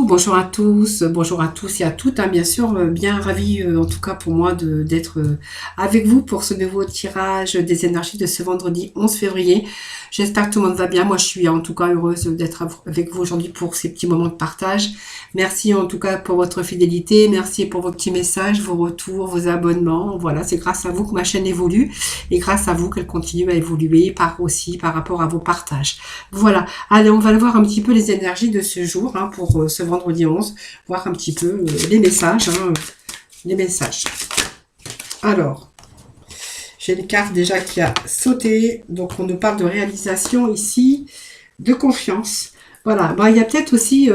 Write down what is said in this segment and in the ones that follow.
bonjour à tous, bonjour à tous et à toutes, hein, bien sûr, bien ravi en tout cas pour moi d'être avec vous pour ce nouveau tirage des énergies de ce vendredi 11 février. J'espère que tout le monde va bien, moi je suis en tout cas heureuse d'être avec vous aujourd'hui pour ces petits moments de partage. Merci en tout cas pour votre fidélité, merci pour vos petits messages, vos retours, vos abonnements, voilà, c'est grâce à vous que ma chaîne évolue et grâce à vous qu'elle continue à évoluer aussi par rapport à vos partages. Voilà, allez on va voir un petit peu les énergies de ce jour, hein, pour ce vendredi 11, voir un petit peu les messages, hein, les messages. Alors, j'ai une carte déjà qui a sauté, donc on nous parle de réalisation ici, de confiance. Voilà, bah, il y a peut-être aussi,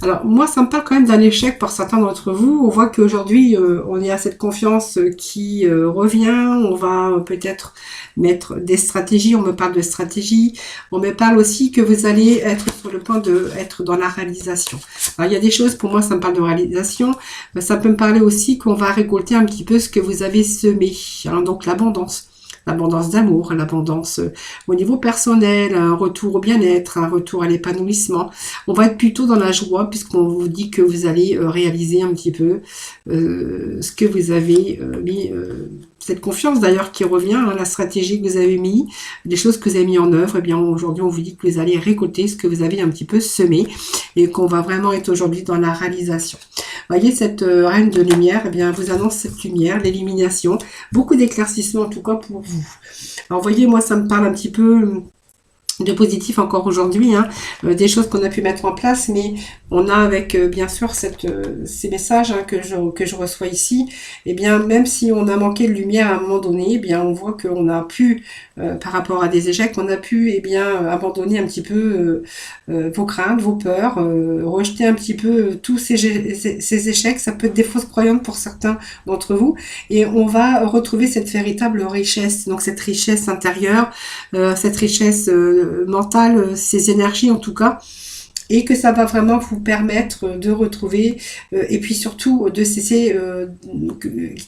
alors moi ça me parle quand même d'un échec pour certains d'entre vous. On voit qu'aujourd'hui on est à cette confiance qui revient, on va peut-être mettre des stratégies, on me parle de stratégie, on me parle aussi que vous allez être sur le point d'être dans la réalisation. Alors il y a des choses, pour moi ça me parle de réalisation, mais ça peut me parler aussi qu'on va récolter un petit peu ce que vous avez semé, hein, donc l'abondance. L'abondance d'amour, l'abondance au niveau personnel, un retour au bien-être, un retour à l'épanouissement. On va être plutôt dans la joie puisqu'on vous dit que vous allez réaliser un petit peu ce que vous avez mis, cette confiance d'ailleurs qui revient, hein, la stratégie que vous avez mis, les choses que vous avez mis en œuvre. Eh bien aujourd'hui on vous dit que vous allez récolter ce que vous avez un petit peu semé et qu'on va vraiment être aujourd'hui dans la réalisation. Voyez cette reine de lumière, eh bien vous annonce cette lumière, l'élimination, beaucoup d'éclaircissement en tout cas pour vous. Alors voyez, moi ça me parle un petit peu de positif encore aujourd'hui, hein, des choses qu'on a pu mettre en place, mais on a avec bien sûr ces messages, hein, que je reçois ici, et bien même si on a manqué de lumière à un moment donné, eh bien on voit qu'on a pu, par rapport à des échecs, on a pu abandonner un petit peu vos craintes, vos peurs, rejeter un petit peu tous ces échecs. Ça peut être des fausses croyances pour certains d'entre vous, et on va retrouver cette véritable richesse, donc cette richesse intérieure, cette richesse mentale, ces énergies en tout cas, et que ça va vraiment vous permettre de retrouver et puis surtout de cesser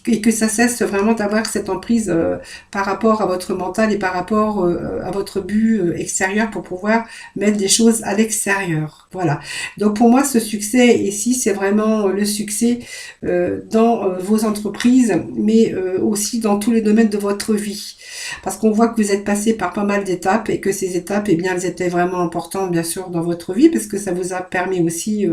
et que ça cesse vraiment d'avoir cette emprise par rapport à votre mental et par rapport à votre but extérieur pour pouvoir mettre des choses à l'extérieur. Voilà. Donc pour moi ce succès ici c'est vraiment le succès dans vos entreprises, mais aussi dans tous les domaines de votre vie. Parce qu'on voit que vous êtes passé par pas mal d'étapes et que ces étapes, eh bien, elles étaient vraiment importantes, bien sûr, dans votre vie, parce que ça vous a permis aussi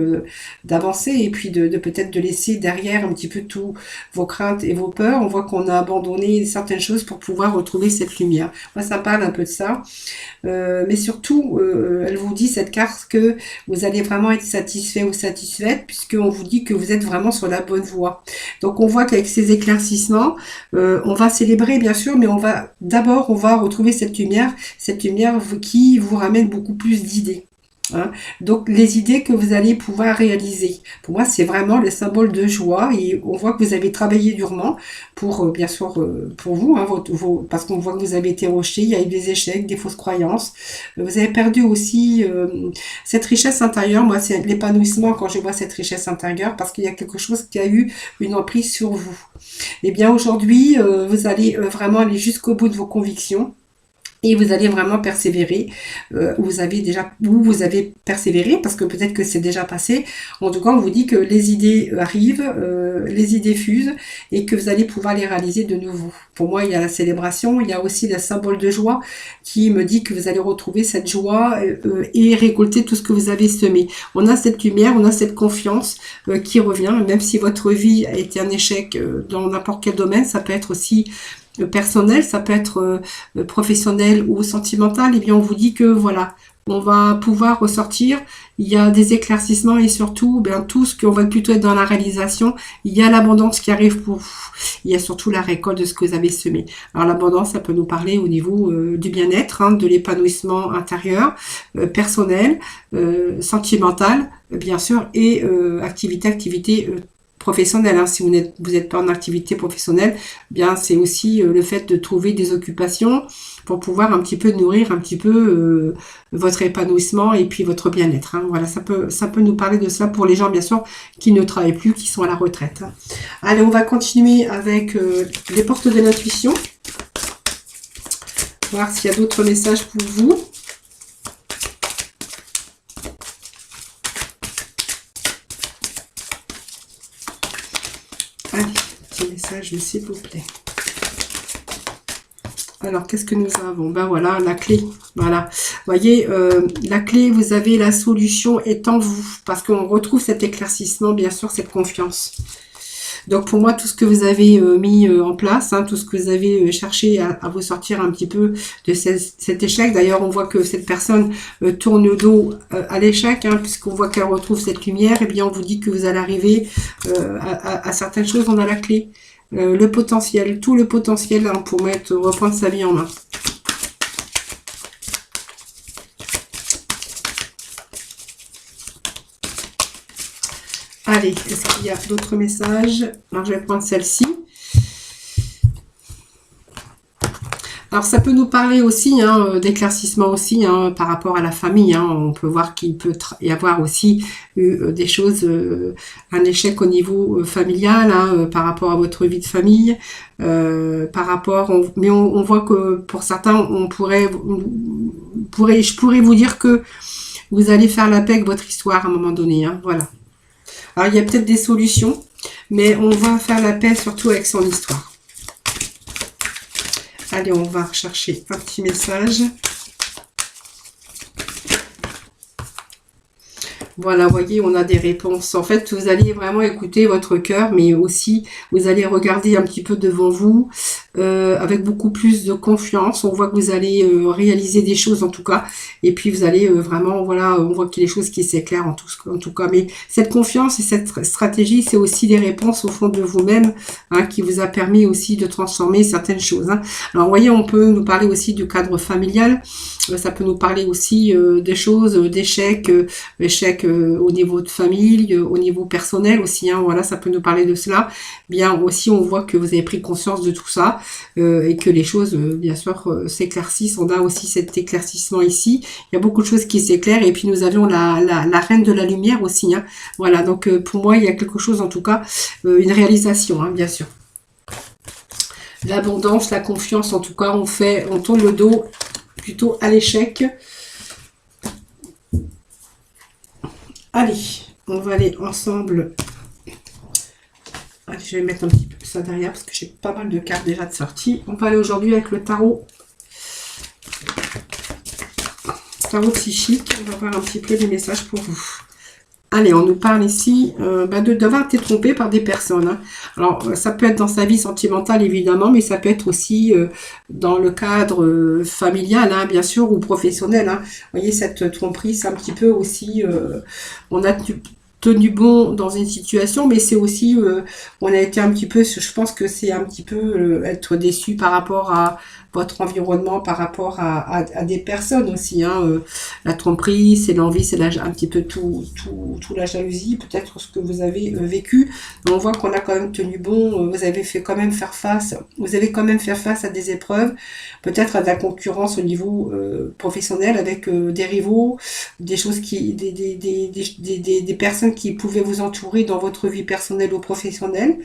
d'avancer et puis de peut-être de laisser derrière un petit peu tous vos craintes et vos peurs. On voit qu'on a abandonné certaines choses pour pouvoir retrouver cette lumière. Moi, ça parle un peu de ça. Mais surtout, elle vous dit, cette carte, que vous allez vraiment être satisfait ou satisfaite, puisqu'on vous dit que vous êtes vraiment sur la bonne voie. Donc, on voit qu'avec ces éclaircissements, on va célébrer, bien sûr, mais on va retrouver cette lumière qui vous ramène beaucoup plus d'idées. Hein. Donc les idées que vous allez pouvoir réaliser. Pour moi, c'est vraiment le symbole de joie et on voit que vous avez travaillé durement pour, bien sûr, pour vous, hein, parce qu'on voit que vous avez été rejeté, il y a eu des échecs, des fausses croyances. Vous avez perdu aussi cette richesse intérieure. Moi, c'est l'épanouissement quand je vois cette richesse intérieure parce qu'il y a quelque chose qui a eu une emprise sur vous. Et bien aujourd'hui, vous allez vraiment aller jusqu'au bout de vos convictions. Et vous allez vraiment persévérer, où vous avez persévéré, parce que peut-être que c'est déjà passé. En tout cas, on vous dit que les idées arrivent, les idées fusent, et que vous allez pouvoir les réaliser de nouveau. Pour moi, il y a la célébration, il y a aussi le symbole de joie, qui me dit que vous allez retrouver cette joie et récolter tout ce que vous avez semé. On a cette lumière, on a cette confiance qui revient, même si votre vie a été un échec dans n'importe quel domaine, ça peut être aussi personnel, ça peut être professionnel ou sentimental, et bien on vous dit que voilà, on va pouvoir ressortir, il y a des éclaircissements et surtout, tout ce qu'on va plutôt être dans la réalisation, il y a l'abondance qui arrive pour vous, il y a surtout la récolte de ce que vous avez semé. Alors l'abondance, ça peut nous parler au niveau du bien-être, hein, de l'épanouissement intérieur, personnel, sentimental, bien sûr, et activité professionnelle, hein. Si vous n'êtes pas en activité professionnelle, bien c'est aussi le fait de trouver des occupations pour pouvoir un petit peu nourrir un petit peu votre épanouissement et puis votre bien-être, hein. Voilà, ça peut nous parler de ça pour les gens bien sûr qui ne travaillent plus, qui sont à la retraite, hein. Allez, on va continuer avec les portes de l'intuition, voir s'il y a d'autres messages pour vous. Allez, petit message, s'il vous plaît. Alors, qu'est-ce que nous avons? Ben voilà, la clé. Voilà. Vous voyez, la clé, vous avez la solution est en vous. Parce qu'on retrouve cet éclaircissement, bien sûr, cette confiance. Donc, pour moi, tout ce que vous avez mis en place, hein, tout ce que vous avez cherché à vous sortir un petit peu de cet échec. D'ailleurs, on voit que cette personne tourne le dos à l'échec, hein, puisqu'on voit qu'elle retrouve cette lumière. Eh bien, on vous dit que vous allez arriver à certaines choses. On a la clé. Le potentiel, tout le potentiel hein, pour reprendre sa vie en main. Allez, est-ce qu'il y a d'autres messages? Alors, je vais prendre celle-ci. Alors, ça peut nous parler aussi hein, d'éclaircissement aussi hein, par rapport à la famille. Hein. On peut voir qu'il peut y avoir aussi eu des choses, un échec au niveau familial hein, par rapport à votre vie de famille. Mais on voit que pour certains, je pourrais vous dire que vous allez faire la paix avec votre histoire à un moment donné. Hein, voilà. Alors, il y a peut-être des solutions, mais on va faire la paix surtout avec son histoire. Allez, on va rechercher un petit message. Voilà, vous voyez, on a des réponses. En fait, vous allez vraiment écouter votre cœur, mais aussi, vous allez regarder un petit peu devant vous, avec beaucoup plus de confiance. On voit que vous allez réaliser des choses, en tout cas. Et puis, vous allez vraiment, voilà, on voit qu'il y a des choses qui s'éclairent, en tout cas. Mais cette confiance et cette stratégie, c'est aussi des réponses au fond de vous-même, hein, qui vous a permis aussi de transformer certaines choses. Hein. Alors, vous voyez, on peut nous parler aussi du cadre familial. Ça peut nous parler aussi des choses, d'échecs, au niveau de famille, au niveau personnel aussi, hein, voilà, ça peut nous parler de cela. Bien aussi, on voit que vous avez pris conscience de tout ça et que les choses, bien sûr, s'éclaircissent. On a aussi cet éclaircissement ici. Il y a beaucoup de choses qui s'éclairent et puis nous avions la reine de la lumière aussi. Hein. Voilà, donc pour moi, il y a quelque chose, en tout cas, une réalisation, hein, bien sûr. L'abondance, la confiance, en tout cas, on tourne le dos plutôt à l'échec. Allez, on va aller ensemble. Allez, je vais mettre un petit peu ça derrière parce que j'ai pas mal de cartes déjà de sortie. On va aller aujourd'hui avec le tarot. Tarot psychique. On va voir un petit peu les messages pour vous. Allez, on nous parle ici d'avoir été trompé par des personnes. Hein. Alors, ça peut être dans sa vie sentimentale, évidemment, mais ça peut être aussi dans le cadre familial, hein, bien sûr, ou professionnel. Hein. Vous voyez, cette tromperie, c'est un petit peu aussi... on a tenu bon dans une situation, mais c'est aussi... on a été un petit peu... Je pense que c'est un petit peu être déçu par rapport à votre environnement, par rapport à des personnes aussi. Hein. La tromperie, c'est l'envie, c'est un petit peu tout la jalousie, peut-être ce que vous avez vécu. Mais on voit qu'on a quand même tenu bon, vous avez quand même fait face à des épreuves, peut-être à de la concurrence au niveau professionnel avec des rivaux, des choses des personnes qui pouvaient vous entourer dans votre vie personnelle ou professionnelle.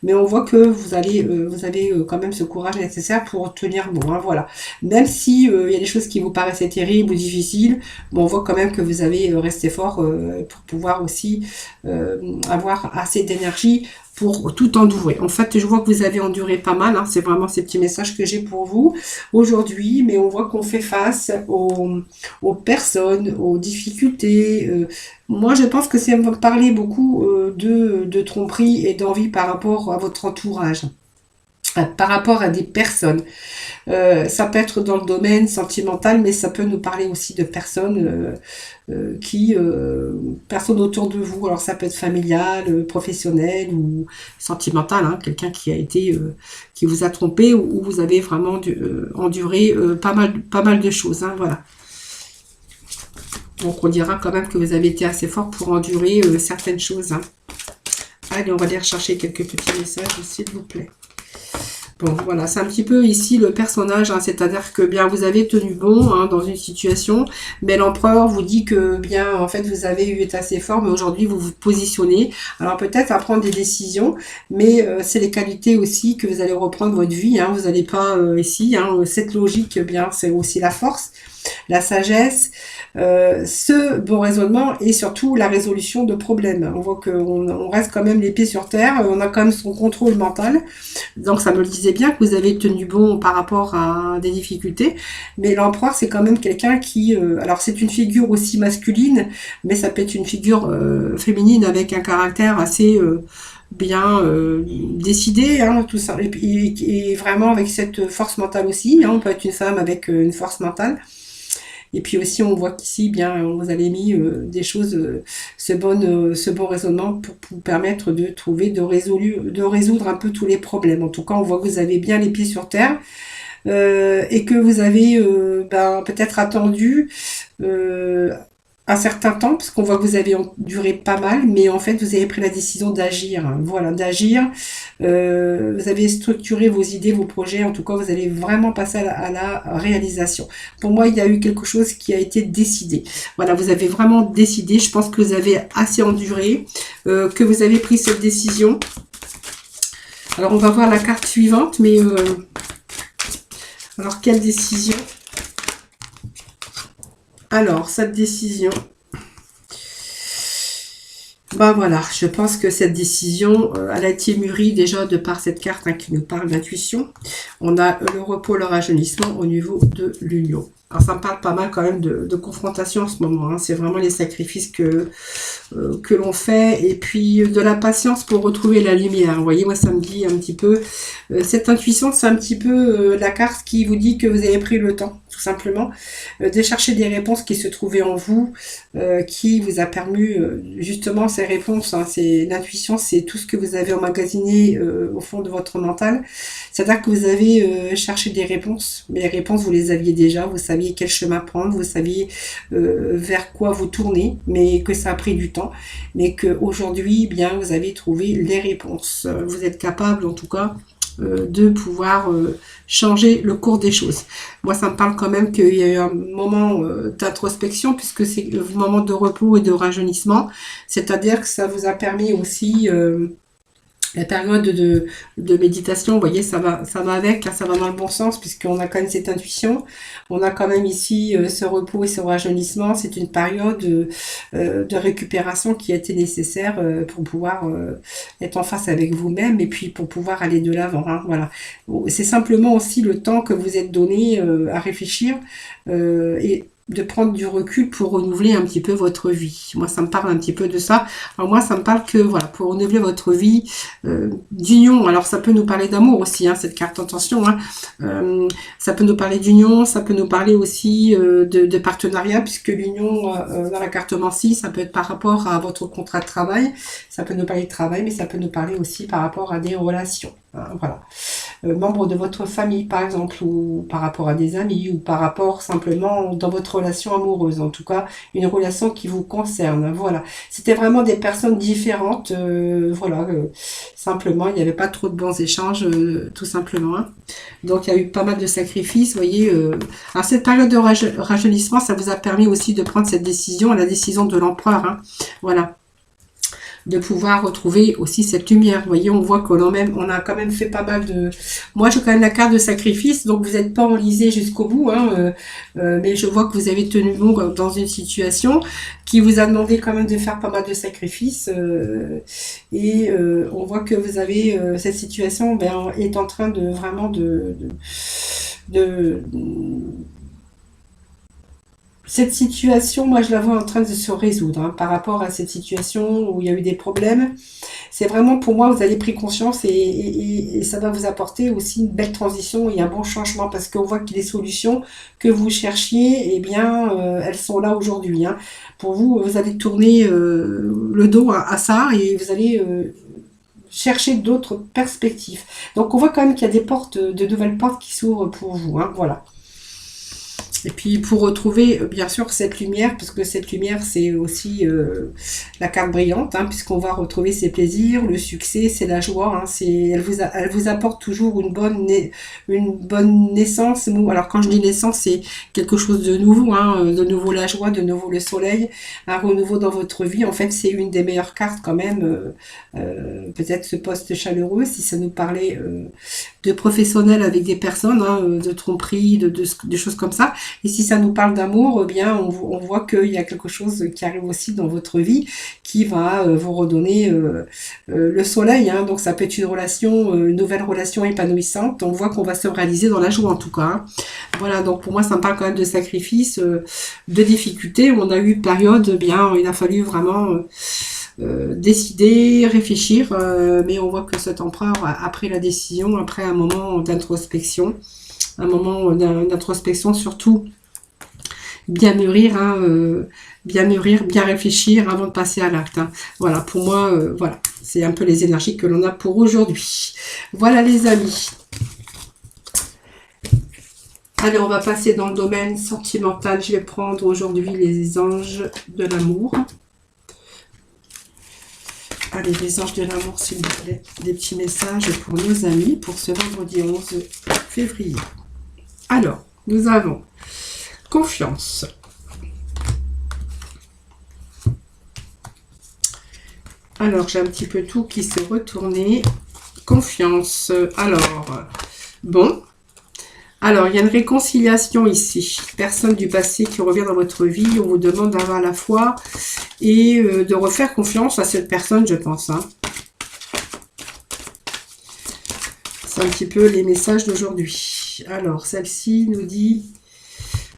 Mais on voit que vous avez quand même ce courage nécessaire pour tenir bon, hein, voilà. Même si il y a des choses qui vous paraissaient terribles ou difficiles, bon, on voit quand même que vous avez resté fort pour pouvoir aussi avoir assez d'énergie pour tout endurer. En fait, je vois que vous avez enduré pas mal, hein, c'est vraiment ces petits messages que j'ai pour vous aujourd'hui, mais on voit qu'on fait face aux personnes, aux difficultés. Moi, je pense que c'est parler beaucoup de tromperie et d'envie par rapport à votre entourage, par rapport à des personnes. Ça peut être dans le domaine sentimental, mais ça peut nous parler aussi de personnes personnes autour de vous. Alors ça peut être familial, professionnel ou sentimental, hein, quelqu'un qui a été qui vous a trompé ou vous avez vraiment enduré pas mal de choses. Hein, voilà. Donc on dira quand même que vous avez été assez fort pour endurer certaines choses. Hein. Allez, on va aller rechercher quelques petits messages, s'il vous plaît. Bon, voilà, c'est un petit peu ici le personnage, hein, c'est-à-dire que bien vous avez tenu bon hein, dans une situation, mais l'empereur vous dit que bien en fait vous avez été assez fort, mais aujourd'hui vous vous positionnez. Alors peut-être à prendre des décisions, mais c'est les qualités aussi que vous allez reprendre votre vie. Hein, vous n'allez pas ici, hein, cette logique, bien c'est aussi la force. la sagesse, ce bon raisonnement et surtout la résolution de problèmes. On voit qu'on reste quand même les pieds sur terre, on a quand même son contrôle mental. Donc ça me le disait bien que vous avez tenu bon par rapport à des difficultés. Mais l'empereur, c'est quand même quelqu'un qui... alors c'est une figure aussi masculine, mais ça peut être une figure féminine avec un caractère assez... bien décidé, hein, tout ça, et vraiment avec cette force mentale aussi, hein, on peut être une femme avec une force mentale. Et puis aussi, on voit qu'ici, bien, on vous avez mis des choses, ce bon raisonnement pour vous permettre de trouver, de résoudre un peu tous les problèmes. En tout cas, on voit que vous avez bien les pieds sur terre et que vous avez peut-être attendu un certain temps, parce qu'on voit que vous avez duré pas mal, mais en fait, vous avez pris la décision d'agir. Hein. Voilà, d'agir. Vous avez structuré vos idées, vos projets. En tout cas, vous allez vraiment passer à la réalisation. Pour moi, il y a eu quelque chose qui a été décidé. Voilà, vous avez vraiment décidé. Je pense que vous avez assez enduré, que vous avez pris cette décision. Alors, on va voir la carte suivante, mais... alors, quelle décision ? Alors, cette décision, ben voilà, je pense que cette décision, elle a été mûrie déjà de par cette carte qui nous parle d'intuition. On a le repos, le rajeunissement au niveau de l'union. Alors, ça me parle pas mal quand même de confrontation en ce moment. Hein. C'est vraiment les sacrifices que l'on fait et puis de la patience pour retrouver la lumière. Vous voyez, moi, ça me dit un petit peu... cette intuition, c'est un petit peu la carte qui vous dit que vous avez pris le temps, tout simplement, de chercher des réponses qui se trouvaient en vous, qui vous a permis, justement, ces réponses. Hein, c'est l'intuition, c'est tout ce que vous avez emmagasiné au fond de votre mental. C'est-à-dire que vous avez cherché des réponses, mais les réponses, vous les aviez déjà, vous saviez quel chemin prendre, vous saviez vers quoi vous tourner, mais que ça a pris du temps, mais qu'aujourd'hui, bien, vous avez trouvé les réponses. Vous êtes capable, en tout cas, de pouvoir changer le cours des choses. Moi, ça me parle quand même qu'il y a eu un moment d'introspection, puisque c'est le moment de repos et de rajeunissement, c'est-à-dire que ça vous a permis aussi... la période de méditation, vous voyez, ça va avec, hein, ça va dans le bon sens, puisqu'on a quand même cette intuition. On a quand même ici ce repos et ce rajeunissement. C'est une période de récupération qui a été nécessaire pour pouvoir être en face avec vous-même et puis pour pouvoir aller de l'avant. Hein, voilà. C'est simplement aussi le temps que vous êtes donné à réfléchir et de prendre du recul pour renouveler un petit peu votre vie. Moi, ça me parle un petit peu de ça. Alors moi, ça me parle que, voilà, pour renouveler votre vie, d'union. Alors, ça peut nous parler d'amour aussi, hein, cette carte, attention. Hein. Ça peut nous parler d'union, ça peut nous parler aussi de partenariat, puisque l'union, dans la carte Mancy, ça peut être par rapport à votre contrat de travail. Ça peut nous parler de travail, mais ça peut nous parler aussi par rapport à des relations. Hein, voilà. Membres de votre famille, par exemple, ou par rapport à des amis, ou par rapport simplement dans votre relation amoureuse. En tout cas, une relation qui vous concerne. Voilà. C'était vraiment des personnes différentes. Voilà. Simplement, il n'y avait pas trop de bons échanges, tout simplement. Hein. Donc, il y a eu pas mal de sacrifices. Vous voyez. Alors, cette période de rajeunissement, ça vous a permis aussi de prendre cette décision, la décision de l'empereur. Hein. Voilà. De pouvoir retrouver aussi cette lumière. Vous voyez, on voit on a quand même fait pas mal de... Moi, j'ai quand même la carte de sacrifice, donc vous n'êtes pas enlisé jusqu'au bout, hein, mais je vois que vous avez tenu bon dans une situation qui vous a demandé quand même de faire pas mal de sacrifices, et on voit que vous avez... cette situation est en train de vraiment cette situation, moi, je la vois en train de se résoudre hein, par rapport à cette situation où il y a eu des problèmes. C'est vraiment, pour moi, vous avez pris conscience et ça va vous apporter aussi une belle transition et un bon changement parce qu'on voit que les solutions que vous cherchiez, eh bien, elles sont là aujourd'hui. Hein. Pour vous, vous allez tourner le dos à ça et vous allez... chercher d'autres perspectives. Donc, on voit quand même qu'il y a des portes, de nouvelles portes qui s'ouvrent pour vous. Hein, voilà. Et puis pour retrouver bien sûr cette lumière, parce que cette lumière c'est aussi la carte brillante, hein, puisqu'on va retrouver ses plaisirs, le succès, c'est la joie, hein, elle vous apporte toujours une bonne naissance. Alors quand je dis naissance, c'est quelque chose de nouveau, hein, de nouveau la joie, de nouveau le soleil, un renouveau dans votre vie. En fait c'est une des meilleures cartes quand même, peut-être ce poste chaleureux, si ça nous parlait de professionnels avec des personnes, hein, de tromperie, de choses comme ça. Et si ça nous parle d'amour, eh bien, on voit qu'il y a quelque chose qui arrive aussi dans votre vie qui va vous redonner le soleil. Hein. Donc, ça peut être une relation, une nouvelle relation épanouissante. On voit qu'on va se réaliser dans la joie, en tout cas. Hein. Voilà, donc pour moi, ça me parle quand même de sacrifice, de difficultés. On a eu une période, eh bien, il a fallu vraiment décider, réfléchir, mais on voit que cet empereur a pris la décision après un moment d'introspection. Un moment d'introspection, surtout bien mûrir, hein, bien mûrir, bien réfléchir avant de passer à l'acte. Hein. Voilà, pour moi, voilà, c'est un peu les énergies que l'on a pour aujourd'hui. Voilà les amis. Allez, on va passer dans le domaine sentimental. Je vais prendre aujourd'hui les anges de l'amour. Allez, les anges de l'amour, s'il vous plaît. Des petits messages pour nos amis pour ce vendredi 11 février. Alors, nous avons confiance. Alors, j'ai un petit peu tout qui s'est retourné. Confiance. Alors, bon. Alors, il y a une réconciliation ici. Personne du passé qui revient dans votre vie. On vous demande d'avoir la foi et de refaire confiance à cette personne, je pense. Hein. C'est un petit peu les messages d'aujourd'hui. Alors, celle-ci nous dit...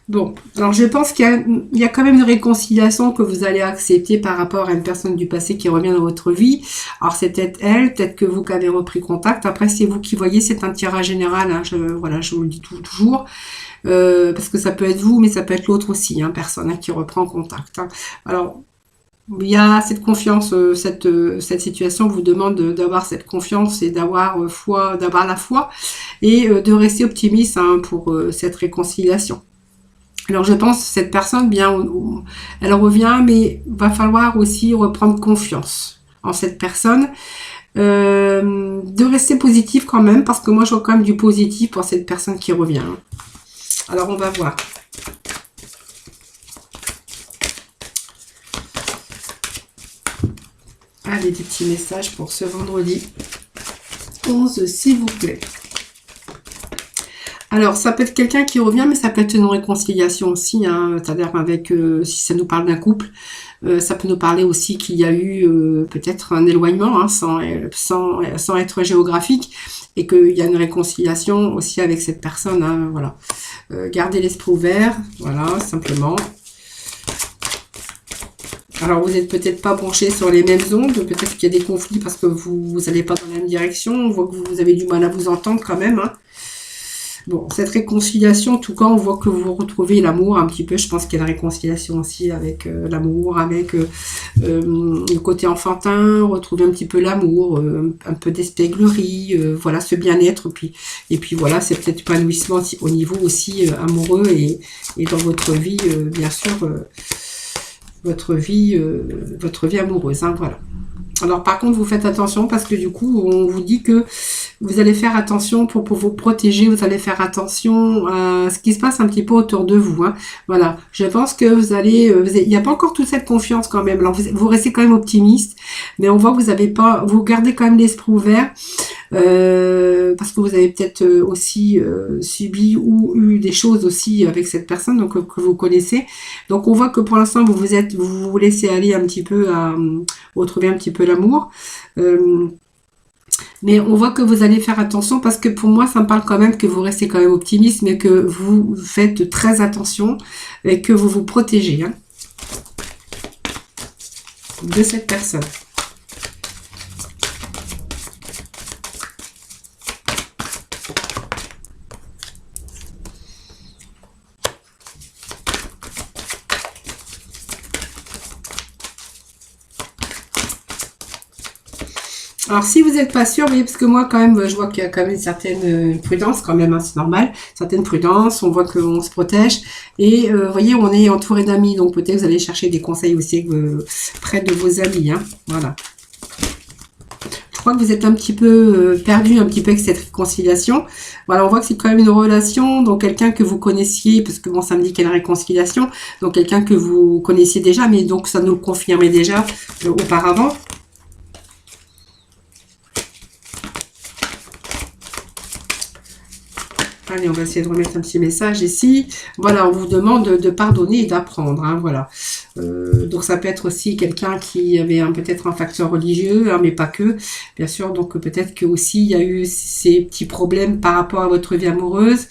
Bon, alors je pense qu'il y a quand même une réconciliation que vous allez accepter par rapport à une personne du passé qui revient dans votre vie. Alors c'est peut-être elle, peut-être que vous qui avez repris contact. Après c'est vous qui voyez, c'est un tirage général. Hein, voilà, je vous le dis toujours. Parce que ça peut être vous, mais ça peut être l'autre aussi, hein, personne hein, qui reprend contact. Hein. Alors, il y a cette confiance, cette situation vous demande d'avoir cette confiance et d'avoir foi, d'avoir la foi et de rester optimiste hein, pour cette réconciliation. Alors je pense que cette personne, bien, elle revient, mais va falloir aussi reprendre confiance en cette personne. De rester positif quand même, parce que moi je vois quand même du positif pour cette personne qui revient. Alors on va voir. Allez, des petits messages pour ce vendredi 11, s'il vous plaît. Alors, ça peut être quelqu'un qui revient, mais ça peut être une réconciliation aussi, hein, c'est-à-dire avec, si ça nous parle d'un couple, ça peut nous parler aussi qu'il y a eu peut-être un éloignement, hein, sans être géographique, et qu'il y a une réconciliation aussi avec cette personne, hein, voilà. Gardez l'esprit ouvert, voilà, simplement. Alors, vous n'êtes peut-être pas branché sur les mêmes ondes, peut-être qu'il y a des conflits parce que vous n'allez pas dans la même direction, on voit que vous avez du mal à vous entendre quand même, hein. Bon, cette réconciliation, en tout cas, on voit que vous retrouvez l'amour un petit peu. Je pense qu'il y a la réconciliation aussi avec l'amour, avec le côté enfantin, retrouver un petit peu l'amour, un peu d'espièglerie, voilà, ce bien-être. Et puis voilà, c'est peut-être épanouissement au niveau aussi amoureux et dans votre vie, bien sûr, votre vie amoureuse, hein, voilà. Alors par contre, vous faites attention parce que du coup, on vous dit que vous allez faire attention pour vous protéger, vous allez faire attention à ce qui se passe un petit peu autour de vous. Hein. Voilà, je pense que il n'y a pas encore toute cette confiance quand même. Alors vous restez quand même optimiste, mais on voit que vous gardez quand même l'esprit ouvert. Parce que vous avez peut-être aussi subi ou eu des choses aussi avec cette personne donc que vous connaissez. Donc on voit que pour l'instant vous vous laissez aller un petit peu à retrouver un petit peu l'amour. Mais on voit que vous allez faire attention parce que pour moi ça me parle quand même que vous restez quand même optimiste mais que vous faites très attention et que vous vous protégez hein, de cette personne. Alors, si vous n'êtes pas sûr, vous voyez, parce que moi, quand même, je vois qu'il y a quand même une certaine prudence, quand même, hein, c'est normal. Certaine prudence, on voit qu'on se protège. Et, vous voyez, on est entouré d'amis, donc peut-être vous allez chercher des conseils aussi près de vos amis, hein, voilà. Je crois que vous êtes un petit peu perdu, un petit peu avec cette réconciliation. Voilà, on voit que c'est quand même une relation, donc quelqu'un que vous connaissiez, parce que bon, ça me dit qu'il y a une réconciliation, donc quelqu'un que vous connaissiez déjà, mais donc ça nous le confirmait déjà auparavant. Allez, on va essayer de remettre un petit message ici. Voilà, on vous demande de pardonner et d'apprendre. Hein, voilà. Donc ça peut être aussi quelqu'un qui avait peut-être un facteur religieux, hein, mais pas que. Bien sûr, donc peut-être que aussi il y a eu ces petits problèmes par rapport à votre vie amoureuse.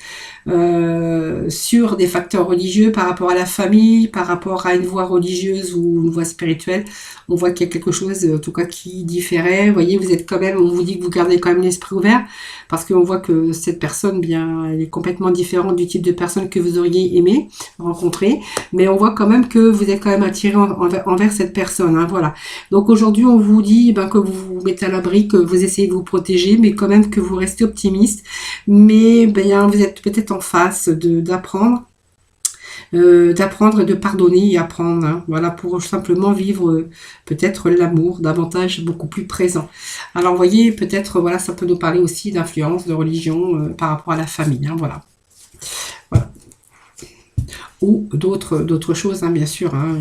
Sur des facteurs religieux par rapport à la famille, par rapport à une voie religieuse ou une voie spirituelle. On voit qu'il y a quelque chose, en tout cas, qui différait. Vous voyez, vous êtes quand même, on vous dit que vous gardez quand même l'esprit ouvert, parce qu'on voit que cette personne, bien, elle est complètement différente du type de personne que vous auriez aimé rencontrer, mais on voit quand même que vous êtes quand même attiré envers cette personne. Hein, voilà. Donc aujourd'hui, on vous dit que vous vous mettez à l'abri, que vous essayez de vous protéger, mais quand même que vous restez optimiste. Mais vous êtes peut-être en face d'apprendre et de pardonner et apprendre. Hein, voilà, pour simplement vivre peut-être l'amour davantage, beaucoup plus présent. Alors, vous voyez, peut-être, voilà, ça peut nous parler aussi d'influence, de religion par rapport à la famille. Hein, voilà. Voilà. Ou d'autres choses, hein, bien sûr. Hein.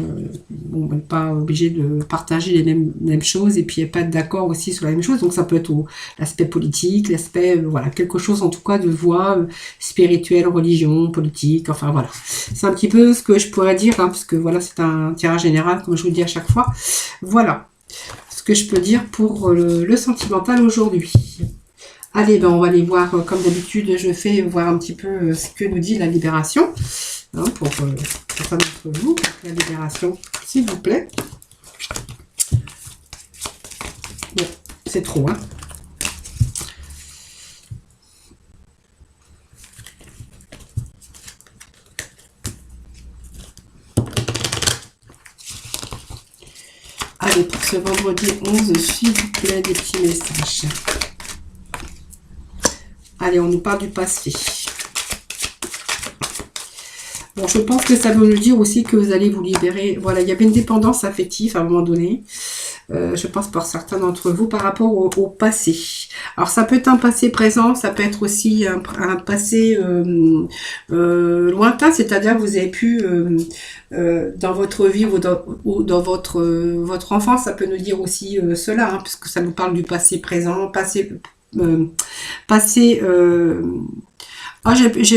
On n'est pas obligé de partager les mêmes choses et puis pas être d'accord aussi sur la même chose. Donc ça peut être l'aspect politique, l'aspect, voilà, quelque chose en tout cas de voie spirituelle, religion, politique, enfin voilà. C'est un petit peu ce que je pourrais dire, hein, parce que voilà, c'est un tirage général, comme je vous dis à chaque fois. Voilà ce que je peux dire pour le sentimental aujourd'hui. Allez, on va aller voir, comme d'habitude, je fais voir un petit peu ce que nous dit la libération. Hein, pour certains d'entre vous, la libération, s'il vous plaît. Bon, c'est trop, hein. Allez, pour ce vendredi 11, s'il vous plaît, des petits messages. Allez, on nous parle du passé. Bon, je pense que ça veut nous dire aussi que vous allez vous libérer. Voilà, il y avait une dépendance affective à un moment donné. Je pense pour certains d'entre vous par rapport au passé. Alors, ça peut être un passé présent, ça peut être aussi un passé lointain, c'est-à-dire que vous avez pu, dans votre vie ou dans votre enfance, ça peut nous dire aussi cela, hein, puisque ça nous parle du passé présent, je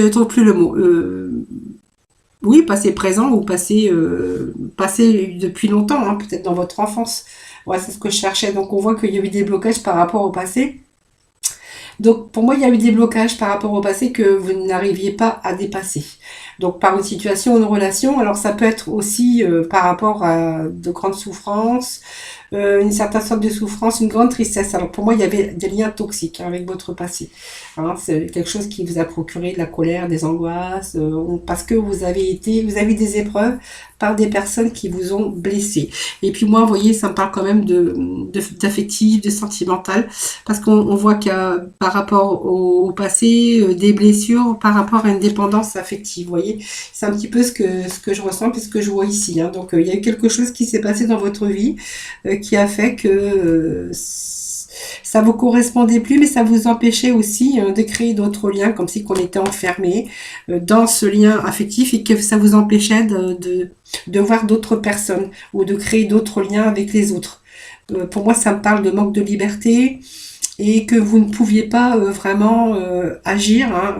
trouve plus le mot. Oui, passé présent ou passé depuis longtemps, hein, peut-être dans votre enfance. Ouais, c'est ce que je cherchais. Donc, on voit qu'il y a eu des blocages par rapport au passé. Donc, pour moi, il y a eu des blocages par rapport au passé que vous n'arriviez pas à dépasser. Donc, par une situation ou une relation. Alors, ça peut être aussi par rapport à de grandes souffrances, une certaine sorte de souffrance, une grande tristesse. Alors, pour moi, il y avait des liens toxiques, hein, avec votre passé. Hein, c'est quelque chose qui vous a procuré de la colère, des angoisses, parce que vous avez eu des épreuves par des personnes qui vous ont blessé. Et puis moi, vous voyez, ça me parle quand même d'affectif, de sentimental, parce qu'on voit qu'il y a, par rapport au passé, des blessures, par rapport à une dépendance affective, vous voyez. C'est un petit peu ce que je ressens, et ce que je vois ici. Hein. Donc, il y a eu quelque chose qui s'est passé dans votre vie, qui a fait que ça vous correspondait plus, mais ça vous empêchait aussi de créer d'autres liens, comme si qu'on était enfermé dans ce lien affectif et que ça vous empêchait de voir d'autres personnes ou de créer d'autres liens avec les autres. Pour moi, ça me parle de manque de liberté et que vous ne pouviez pas vraiment agir, hein,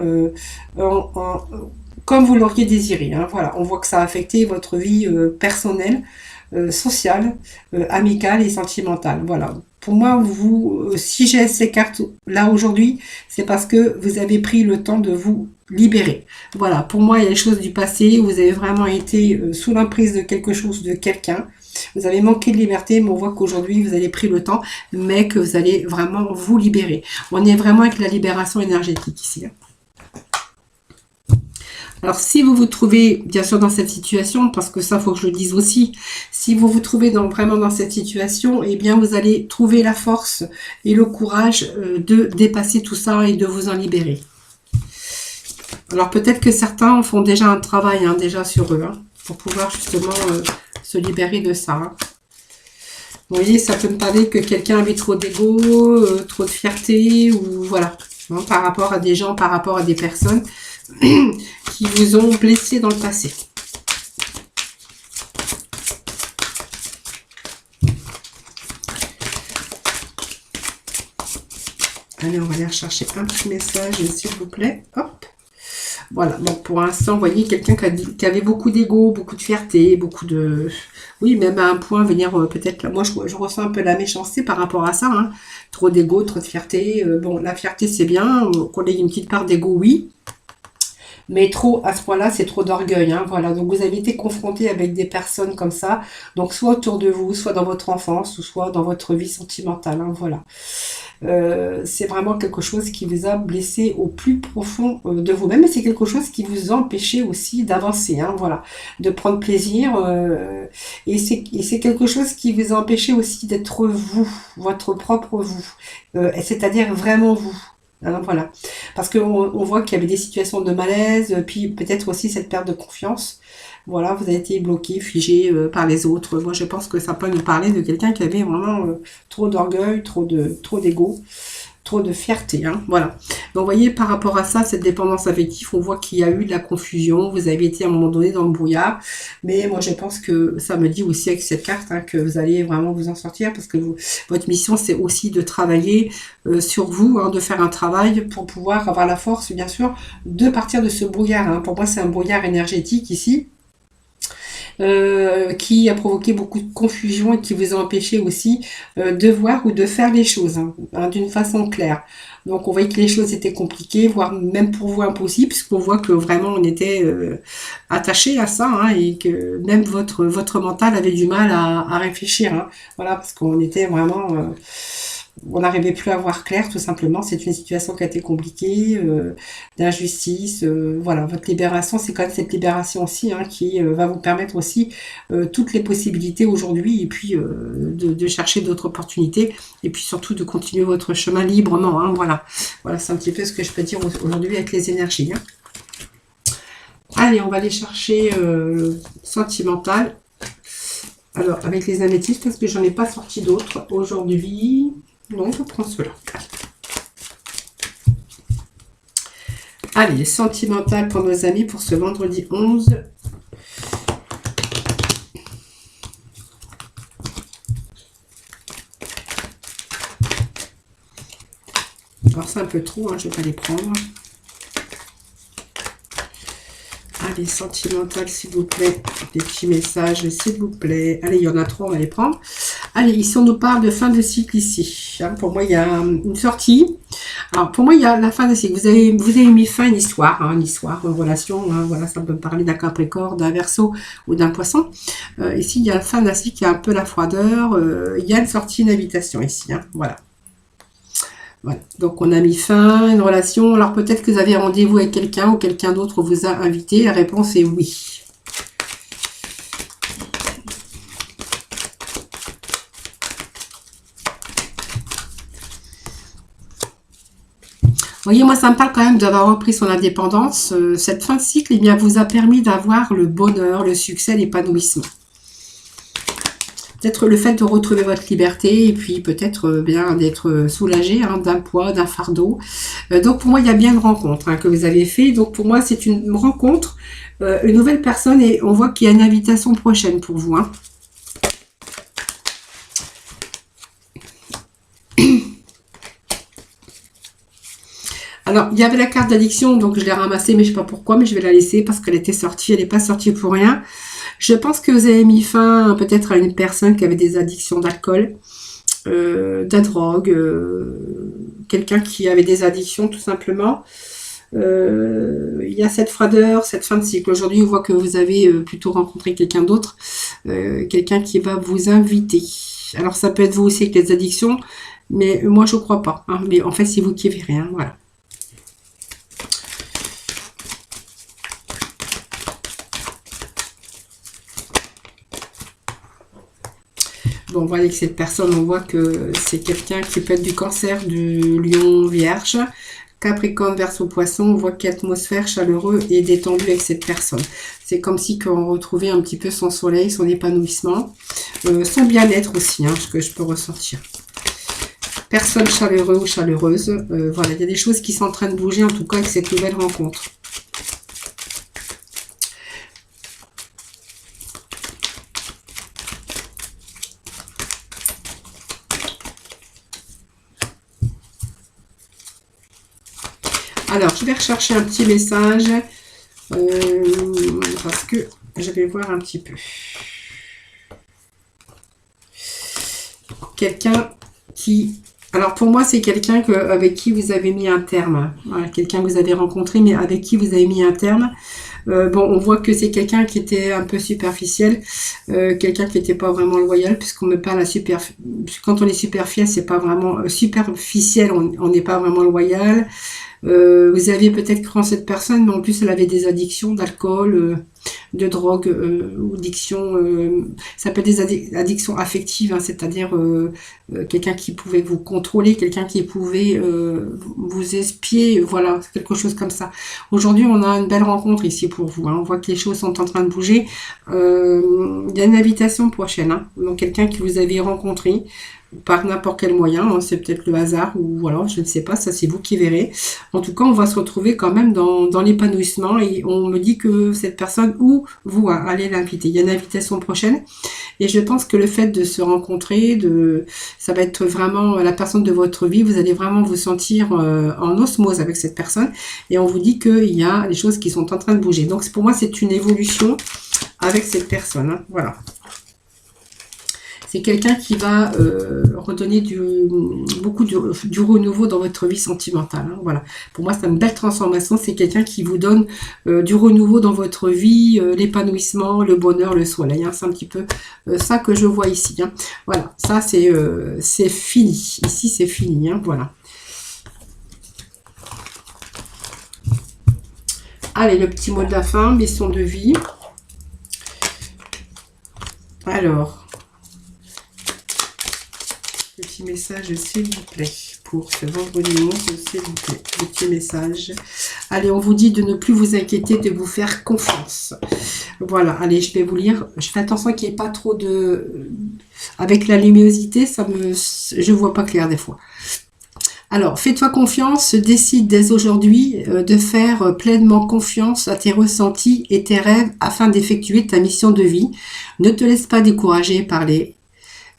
comme vous l'auriez désiré. Hein. Voilà, on voit que ça a affecté votre vie personnelle, sociale, amicale et sentimentale. Voilà. Pour moi, si j'ai ces cartes là aujourd'hui, c'est parce que vous avez pris le temps de vous libérer. Voilà. Pour moi, il y a les choses du passé où vous avez vraiment été sous l'emprise de quelque chose, de quelqu'un. Vous avez manqué de liberté, mais on voit qu'aujourd'hui, vous avez pris le temps, mais que vous allez vraiment vous libérer. On est vraiment avec la libération énergétique ici. Alors, si vous vous trouvez, bien sûr, dans cette situation, parce que ça, faut que je le dise aussi, si vous vous trouvez vraiment dans cette situation, eh bien, vous allez trouver la force et le courage de dépasser tout ça et de vous en libérer. Alors, peut-être que certains font déjà un travail, hein, déjà sur eux, hein, pour pouvoir justement se libérer de ça. Hein. Vous voyez, ça peut me parler que quelqu'un avait trop d'ego, trop de fierté, ou voilà, hein, par rapport à des gens, par rapport à des personnes qui vous ont blessé dans le passé. Allez, on va aller chercher un petit message, s'il vous plaît. Hop. Voilà, donc pour l'instant, vous voyez, quelqu'un qui avait beaucoup d'ego, beaucoup de fierté, beaucoup de... Oui, même à un point, venir peut-être... Moi, je ressens un peu la méchanceté par rapport à ça. Hein. Trop d'ego, trop de fierté. Bon, la fierté, c'est bien. Qu'on ait une petite part d'ego, oui. Mais trop, à ce point-là, c'est trop d'orgueil. Hein, voilà, donc vous avez été confronté avec des personnes comme ça. Donc, soit autour de vous, soit dans votre enfance, ou soit dans votre vie sentimentale. Hein, voilà. C'est vraiment quelque chose qui vous a blessé au plus profond de vous-même, et c'est quelque chose qui vous a empêché aussi d'avancer, hein, voilà, de prendre plaisir, et c'est quelque chose qui vous a empêché aussi d'être vous, votre propre vous, c'est-à-dire vraiment vous. Hein, voilà, parce qu'on on voit qu'il y avait des situations de malaise, puis peut-être aussi cette perte de confiance. Voilà, vous avez été bloqué, figé par les autres. Moi, je pense que ça peut nous parler de quelqu'un qui avait vraiment trop d'orgueil, trop d'ego, trop de fierté. Hein, voilà. Donc, vous voyez, par rapport à ça, cette dépendance affective, on voit qu'il y a eu de la confusion. Vous avez été à un moment donné dans le brouillard. Mais moi, je pense que ça me dit aussi avec cette carte hein, que vous allez vraiment vous en sortir parce que votre mission, c'est aussi de travailler sur vous, hein, de faire un travail pour pouvoir avoir la force, bien sûr, de partir de ce brouillard. Hein. Pour moi, c'est un brouillard énergétique ici. Qui a provoqué beaucoup de confusion et qui vous a empêché aussi de voir ou de faire les choses hein, d'une façon claire. Donc on voyait que les choses étaient compliquées, voire même pour vous impossibles, puisqu'on voit que vraiment on était attaché à ça hein, et que même votre mental avait du mal à réfléchir. Hein, voilà, parce qu'on était vraiment... on n'arrivait plus à voir clair, tout simplement. C'est une situation qui a été compliquée, d'injustice. Voilà, votre libération, c'est quand même cette libération aussi hein, qui va vous permettre aussi toutes les possibilités aujourd'hui et puis de chercher d'autres opportunités et puis surtout de continuer votre chemin librement. Hein, voilà, voilà c'est un petit peu ce que je peux dire aujourd'hui avec les énergies. Hein. Allez, on va aller chercher sentimental. Alors, avec les améthystes, parce que j'en ai pas sorti d'autres aujourd'hui. Non, je prends cela. Allez, sentimental pour nos amis pour ce vendredi 11. Alors c'est un peu trop, hein, je ne vais pas les prendre. Allez, sentimental s'il vous plaît. Des petits messages s'il vous plaît. Allez, il y en a trois, on va les prendre. Allez, ici on nous parle de fin de cycle ici. Hein, pour moi, il y a une sortie. Alors, pour moi, il y a la fin de cycle. Vous avez mis fin à une histoire, une relation. Hein, voilà, ça peut me parler d'un Capricorne, d'un Verseau ou d'un Poisson. Ici, il y a la fin d'un cycle, il y a un peu la froideur. Il y a une sortie, une invitation ici. Hein, voilà. Voilà. Donc, on a mis fin à une relation. Alors, peut-être que vous avez rendez-vous avec quelqu'un ou quelqu'un d'autre vous a invité. La réponse est oui. Vous voyez, moi, ça me parle quand même d'avoir repris son indépendance. Cette fin de cycle, eh bien, vous a permis d'avoir le bonheur, le succès, l'épanouissement. Peut-être le fait de retrouver votre liberté et puis peut-être bien d'être soulagé hein, d'un poids, d'un fardeau. Donc, pour moi, il y a bien une rencontre hein, que vous avez fait. Donc, pour moi, c'est une rencontre, une nouvelle personne et on voit qu'il y a une invitation prochaine pour vous. Hein. Alors, il y avait la carte d'addiction, donc je l'ai ramassée, mais je ne sais pas pourquoi, mais je vais la laisser parce qu'elle était sortie, elle n'est pas sortie pour rien. Je pense que vous avez mis fin peut-être à une personne qui avait des addictions d'alcool, de la drogue, quelqu'un qui avait des addictions tout simplement. Il y a cette froideur, cette fin de cycle. Aujourd'hui, on voit que vous avez plutôt rencontré quelqu'un d'autre, quelqu'un qui va vous inviter. Alors, ça peut être vous aussi avec les addictions, mais moi, je ne crois pas. Hein. Mais en fait, c'est vous qui verrez. Hein, voilà. Bon, voilà, avec cette personne, on voit que c'est quelqu'un qui peut être du Cancer, du Lion, Vierge, Capricorne, Verseau, Poisson. On voit qu'il y a atmosphère chaleureuse et détendue avec cette personne. C'est comme si on retrouvait un petit peu son soleil, son épanouissement, son bien-être aussi, hein, ce que je peux ressentir. Personne chaleureux ou chaleureuse. Voilà, il y a des choses qui sont en train de bouger, en tout cas, avec cette nouvelle rencontre. Alors, je vais rechercher un petit message Parce que je vais voir un petit peu. Quelqu'un qui... Alors pour moi, c'est quelqu'un avec qui vous avez mis un terme. Voilà, quelqu'un que vous avez rencontré, mais avec qui vous avez mis un terme. Bon, on voit que c'est quelqu'un qui était un peu superficiel, quelqu'un qui n'était pas vraiment loyal, puisqu'on me parle quand on est superficiel, c'est pas vraiment superficiel, on n'est pas vraiment loyal. Vous aviez peut-être cru en cette personne, mais en plus elle avait des addictions d'alcool, de drogue ou addiction. Ça peut être des addictions affectives, hein, c'est-à-dire quelqu'un qui pouvait vous contrôler, quelqu'un qui pouvait vous espier, voilà, quelque chose comme ça. Aujourd'hui, on a une belle rencontre ici pour vous. Hein. On voit que les choses sont en train de bouger. Il y a une invitation prochaine, hein, donc quelqu'un que vous avez rencontré par n'importe quel moyen, hein, c'est peut-être le hasard ou voilà, je ne sais pas, ça c'est vous qui verrez. En tout cas, on va se retrouver quand même dans l'épanouissement et on me dit que cette personne ou vous, hein, allez l'inviter. Il y a une invitation prochaine et je pense que le fait de se rencontrer, ça va être vraiment la personne de votre vie, vous allez vraiment vous sentir en osmose avec cette personne et on vous dit qu'il y a des choses qui sont en train de bouger. Donc pour moi, c'est une évolution avec cette personne, hein, voilà. C'est quelqu'un qui va redonner beaucoup du renouveau dans votre vie sentimentale. Hein, voilà. Pour moi, c'est une belle transformation. C'est quelqu'un qui vous donne du renouveau dans votre vie, l'épanouissement, le bonheur, le soleil. Hein, c'est un petit peu ça que je vois ici. Hein. Voilà, ça c'est fini. Ici, c'est fini. Hein, voilà. Allez, le petit mot de la fin, mission de vie. Alors... Petit message, s'il vous plaît, pour ce vendredi 11, s'il vous plaît. Petit message. Allez, on vous dit de ne plus vous inquiéter, de vous faire confiance. Voilà, allez, je vais vous lire. Je fais attention qu'il n'y ait pas trop de... Avec la luminosité, je vois pas clair des fois. Alors, fais-toi confiance, décide dès aujourd'hui de faire pleinement confiance à tes ressentis et tes rêves afin d'effectuer ta mission de vie. Ne te laisse pas décourager par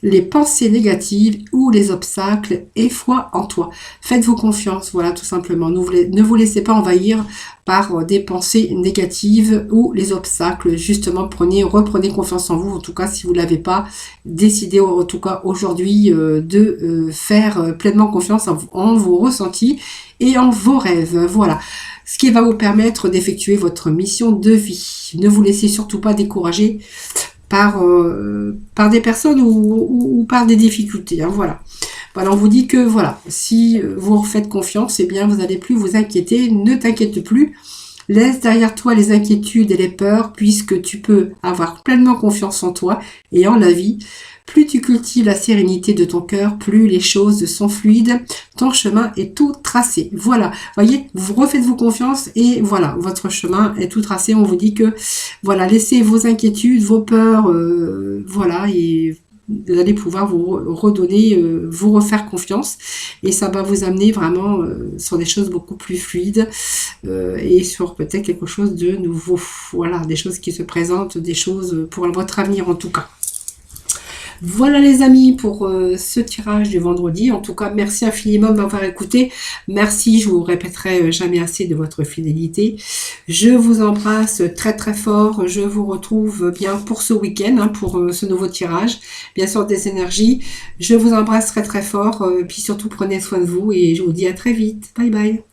les pensées négatives ou les obstacles et foi en toi. Faites-vous confiance, voilà, tout simplement. Ne vous laissez pas envahir par des pensées négatives ou les obstacles. Justement, reprenez confiance en vous. En tout cas, si vous ne l'avez pas, décidez en tout cas aujourd'hui de faire pleinement confiance en vos ressentis et en vos rêves. Voilà. Ce qui va vous permettre d'effectuer votre mission de vie. Ne vous laissez surtout pas décourager par des personnes ou par des difficultés. Hein, voilà. Voilà, on vous dit que voilà, si vous faites confiance, eh bien vous n'allez plus vous inquiéter. Ne t'inquiète plus. Laisse derrière toi les inquiétudes et les peurs, puisque tu peux avoir pleinement confiance en toi et en la vie. Plus tu cultives la sérénité de ton cœur, plus les choses sont fluides. Ton chemin est tout tracé. Voilà, voyez, vous refaites-vous confiance et voilà, votre chemin est tout tracé. On vous dit que, voilà, laissez vos inquiétudes, vos peurs, voilà, et vous allez pouvoir vous redonner, vous refaire confiance. Et ça va vous amener vraiment sur des choses beaucoup plus fluides et sur peut-être quelque chose de nouveau. Voilà, des choses qui se présentent, des choses pour votre avenir en tout cas. Voilà les amis pour ce tirage du vendredi. En tout cas, merci infiniment de m'avoir écouté. Merci, je vous répéterai jamais assez de votre fidélité. Je vous embrasse très très fort. Je vous retrouve bien pour ce week-end, hein, pour ce nouveau tirage. Bien sûr, des énergies. Je vous embrasse très très fort. Puis surtout, prenez soin de vous et je vous dis à très vite. Bye bye.